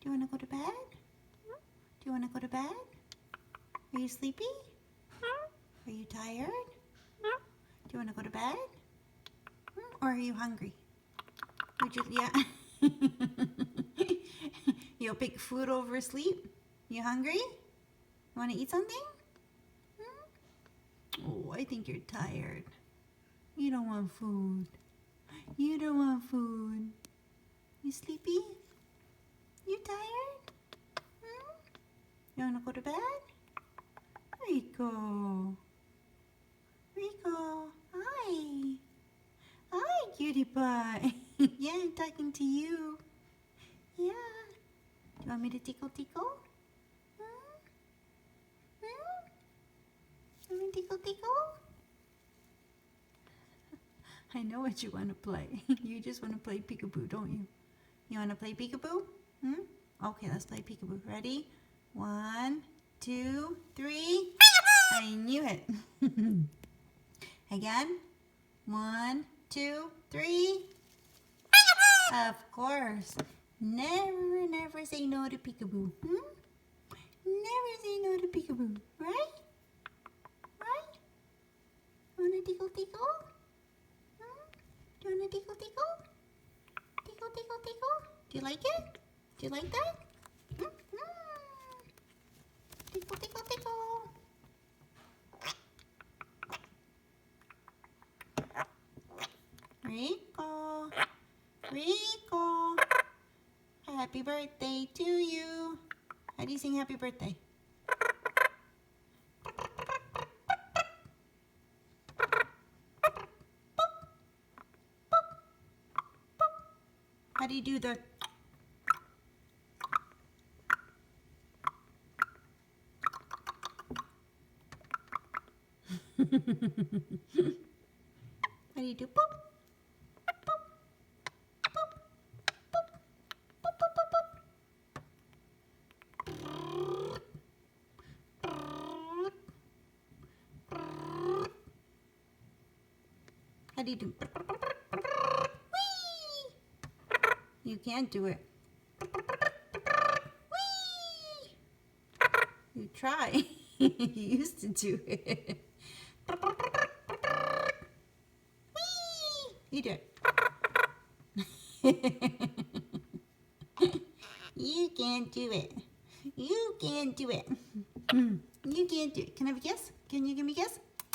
you want to go to bed? Do you want to go to bed? Are you sleepy? Are you tired? Do you want to go to bed? Or are you hungry? Would you, yeah. You'll pick food over sleep? You hungry? You want to eat something? Oh, I think you're tired. You don't want food. You don't want food. You sleepy? You tired? You want to go to bed? Ricco. Ricco, hi. Hi, cutie pie. Yeah, I'm talking to you. Yeah. Do you want me to tickle tickle? Want me to tickle tickle? I know what you want to play. You just want to play peekaboo, don't you? You want to play peekaboo? Okay, let's play peekaboo. Ready? 1, 2, 3. I knew it. Again. 1, 2, 3. Of course. Never say no to peekaboo. Never say no to peekaboo. Right? Right? Want to tickle tickle? Do you want to tickle tickle? Tickle tickle tickle? Do you like it? Do you like that? Tickle tickle tickle. Ricco, Ricco, happy birthday to you. How do you sing happy birthday? How do you do the... How do you do boop? Boop, boop, boop, boop, boop, boop, boop. How do you do? Whee! You can't do it. Whee! You try. You used to do it. Whee! You do it. You can't do it. You can't do it. You can't do it. Can I have a guess? Can you give me a guess?